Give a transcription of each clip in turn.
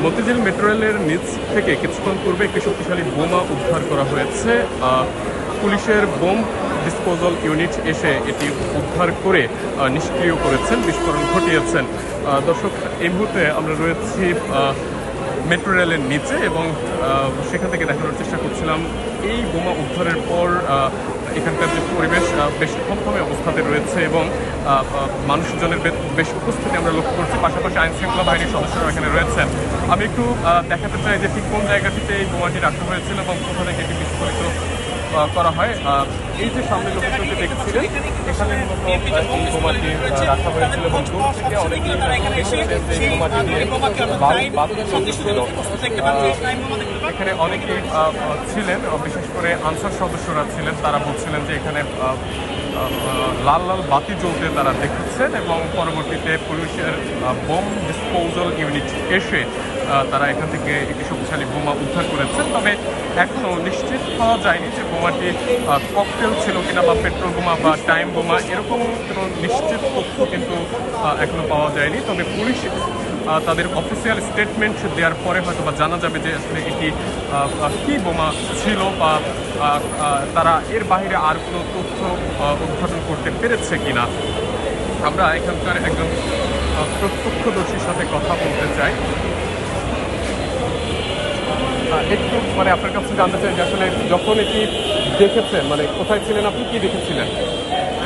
Motijheel metro রেলের নিচ থেকে কিছুক্ষণ পূর্বে একটি শক্তিশালী বোমা উদ্ধার করা হয়েছে। পুলিশের বোম ডিসপোজাল ইউনিট এসে এটি উদ্ধার করে নিষ্ক্রিয় করেছেন, বিস্ফোরণ ঘটিয়েছেন। দর্শক, এই মুহূর্তে আমরা রয়েছি মেট্রো রেলের নিচে এবং সেখান থেকে দেখানোর চেষ্টা করছিলাম এই বোমা উদ্ধারের পর এখানকার যে পরিবেশ বেশ থমথমে অবস্থাতে রয়েছে এবং মানুষজনের বেশ উপস্থিতি আমরা লক্ষ্য করছি। পাশাপাশি আইনশৃঙ্খলা বাহিনীর সদস্যরা এখানে রয়েছেন। আমি একটু দেখাতে চাই যে ঠিক কোন জায়গাটিতে এই বোমাটি রাখা হয়েছিল এবং কোথা থেকে এটি বিস্ফোরিত করা হয়। এই যে সামনে লোকেশনটি দেখছিলেন, এখানে মূলত এই বোমাটি রাখা হয়েছিল এবং দূর থেকে অনেকেই এই বোমাটি দিয়ে এখানে অনেকেই ছিলেন, বিশেষ করে আনসার সদস্যরা ছিলেন। তারা বলছিলেন যে এখানে লাল লাল বাতি জ্বলতে তারা দেখেছেন এবং পরবর্তীতে পুলিশের বোম ডিসপোজাল ইউনিট এসে তারা এখান থেকে একটি শক্তিশালী বোমা উদ্ধার করেছেন। তবে এখনও নিশ্চিত হওয়া যায়নি যে বোমাটি ককটেল ছিল কিনা বা পেট্রোল বোমা বা টাইম বোমা, এরকম কোনো নিশ্চিত তথ্য কিন্তু এখনও পাওয়া যায়নি। তবে পুলিশ তাদের অফিসিয়াল স্টেটমেন্ট দেওয়ার পরে হয়তো বা জানা যাবে যে আসলে এটি কী বোমা ছিল বা তারা এর বাইরে আর কোনো তথ্য উদ্ঘাটন করতে পেরেছে কিনা। আমরা এখানকার একজন প্রত্যক্ষদর্শীর সাথে কথা বলতে চাই। একটু আপনার কাছে জানতে চাই যে আসলে যখন এটি দেখেছেন কোথায় ছিলেন আপনি, কি দেখেছিলেন?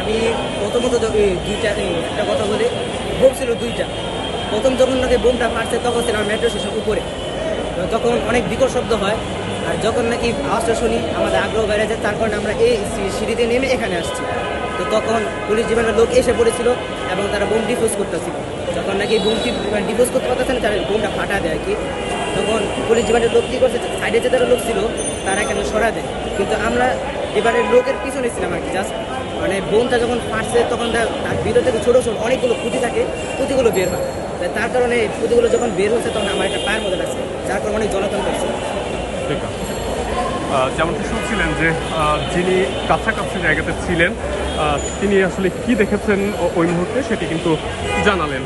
আমি প্রথমত একটা কথা বলি, বোম ছিল দুইটা। প্রথম যখন নাকি বোমটা ফাটছে তখন ছিল মেট্রো স্টেশন উপরে, তখন অনেক বিকট শব্দ হয়। আর যখন নাকি আওয়াজটা শুনি আমাদের আগ্রহ বেড়ে যায়, তার কারণে আমরা এই সিঁড়িতে নেমে এখানে আসছি। তো তখন পুলিশ ডিপার্টমেন্টের লোক এসে পড়েছিল এবং তারা বোম ডিফিউজ করতেছিল। যখন নাকি বোমটি ডিফিউজ করতে পারতেছে না, তারা বোমটা ফাটা দেয় আর কি। তখন পুলিশ ডিপার্টমেন্টের লোক কী করছে, সাইডে যে তারা লোক ছিল তারা এখানে সরা দেয়। কিন্তু আমরা ডিপার্টমেন্টের লোকের পিছনে ছিলাম আর কি। জাস্ট বোমটা যখন ফাটছে তখন তার ভিতর থেকে ছোটো ছোটো অনেকগুলো খুঁটি থাকে, খুঁটিগুলো বের হয়। তার কারণে খুঁটিগুলো যখন বের হচ্ছে তখন আমার একটা পায়ের মধ্যে লাগছে, যার কারণে অনেক জ্বলাতন করছে। ঠিক আছে, যেমনটি শুনছিলেন যে যিনি কাছাকাছি জায়গাতে ছিলেন তিনি আসলে কি দেখেছেন ওই মুহূর্তে সেটি কিন্তু জানালেন।